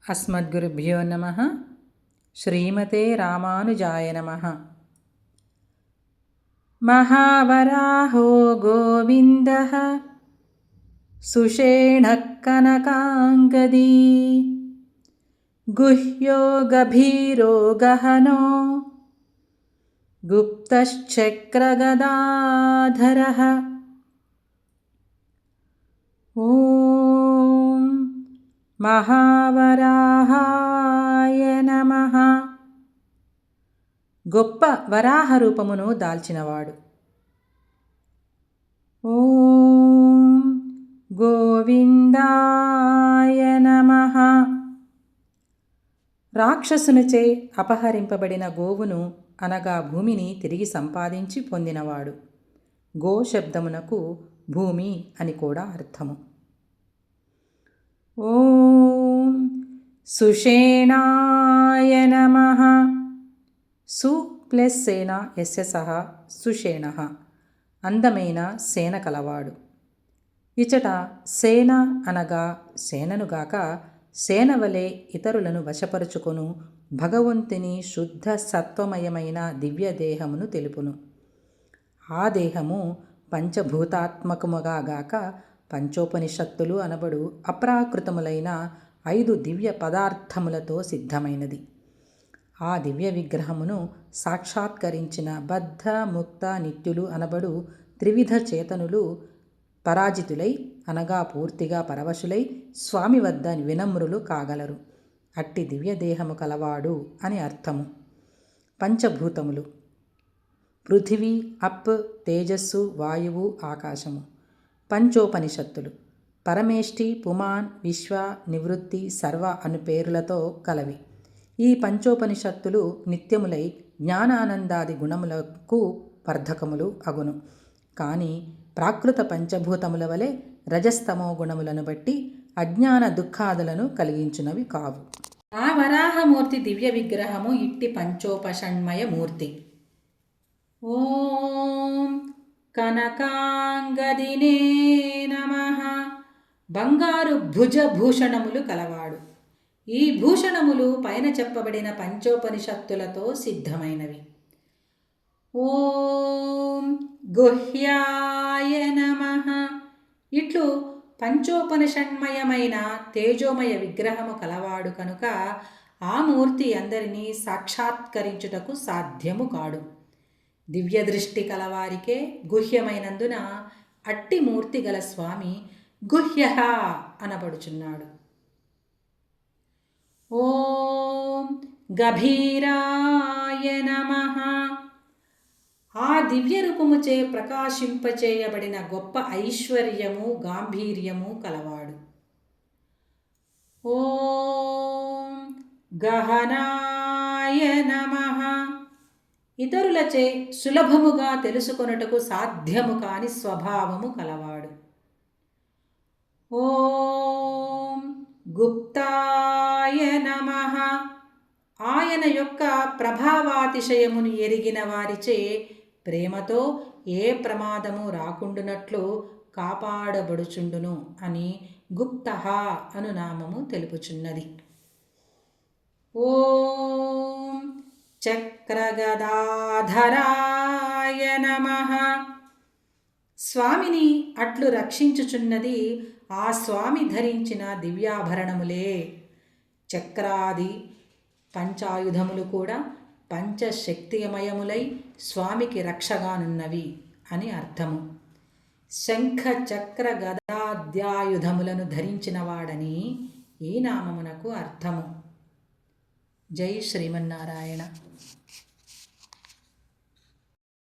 అస్మద్గురుభ్యో నమః. శ్రీమతే రామానుజాయ నమః. మహావరాహో గోవిందః సుషేణః కనకాంగదీ గుహ్యో గభీరో గహనో గుప్తశ్చక్రగదాధరః. ఓం మహావరాహాయ నమః. గొప్ప వరాహ రూపమును దాల్చినవాడు. ఓం గోవిందాయ నమః. రాక్షసునిచే అపహరింపబడిన గోవును అనగా భూమిని తిరిగి సంపాదించి పొందినవాడు. గో శబ్దమునకు భూమి అని కూడా అర్థము. ఓం సుషేణాయ నమః. సు ప్లస్ సేన యస్య సహ సుషేణః. అందమైన సేన కలవాడు. ఇచట సేన అనగా సేననుగాక సేన వలె ఇతరులను వశపరుచుకొను భగవంతుని శుద్ధ సత్వమయమైన దివ్యదేహమును తెలుపును. ఆ దేహము పంచభూతాత్మకముగా గాక పంచోపనిషత్తులు అనబడు అప్రాకృతములైన 5 దివ్య పదార్థములతో సిద్ధమైనది. ఆ దివ్య విగ్రహమును సాక్షాత్కరించిన బద్ధ ముక్త నిత్యులు అనబడు త్రివిధ చేతనులు పరాజితులై అనగా పూర్తిగా పరవశులై స్వామి వద్ద వినమ్రులు కాగలరు. అట్టి దివ్యదేహము కలవాడు అని అర్థము. పంచభూతములు: పృథివీ, అప్, తేజస్సు, వాయువు, ఆకాశము. పంచోపనిషత్తులు: పరమేష్టి, పుమాన్, విశ్వ, నివృత్తి, సర్వ అను పేర్లతో కలవి. ఈ పంచోపనిషత్తులు నిత్యములై జ్ఞానానందాది గుణములకు వర్ధకములు అగును. కానీ ప్రాకృత పంచభూతముల వలె రజస్తమో గుణములను బట్టి అజ్ఞాన దుఃఖాదులను కలిగించునవి కావు. ఆ వరాహమూర్తి దివ్య విగ్రహము ఇట్టి పంచోపషణ్మయ మూర్తి. ఓం కనకాంగదినే నమః. బంగారు భుజభూషణములు కలవాడు. ఈ భూషణములు పైన చెప్పబడిన పంచోపనిషత్తులతో సిద్ధమైనవి. ఓం గుహ్యాయ నమః. ఇట్లు పంచోపనిషణ్మయమైన తేజోమయ విగ్రహము కలవాడు కనుక ఆ మూర్తి అందరినీ సాక్షాత్కరించుటకు సాధ్యము కాడు. దివ్య దృష్టి కలవారికే గుహ్యమైనందున అట్టి మూర్తి గల స్వామి గుహ్యః అనబడుచున్నాడు. ఓం గభీరాయ నమః. ఆ దివ్య రూపముచే ప్రకాశింపచేయబడిన గొప్ప ఐశ్వర్యము గాంభీర్యము కలవాడు. ఓం గహనాయ నమః. ఇతరులచే సులభముగా తెలుసుకొనుటకు సాధ్యము కాని స్వభావము కలవాడు. ఓం గుప్తాయ నమః. ఆయన యొక్క ప్రభావాతిశయమును ఎరిగిన వారిచే ప్రేమతో ఏ ప్రమాదము రాకుండునట్లు కాపాడబడుచుండును అని గుప్తః అను నామము తెలుపుచున్నది. ఓం చక్రగదాధరాయ నమః. స్వామిని అట్లు రక్షించుచున్నది ఆ స్వామి ధరించిన దివ్యాభరణములే. చక్రాది పంచాయుధములు కూడా పంచశక్తిమయములై స్వామికి రక్షగానున్నవి అని అర్థము. శంఖ చక్ర గదాద్యాయుధములను ధరించినవాడని ఈ నామమునకు అర్థము. జై శ్రీమన్నారాయణ.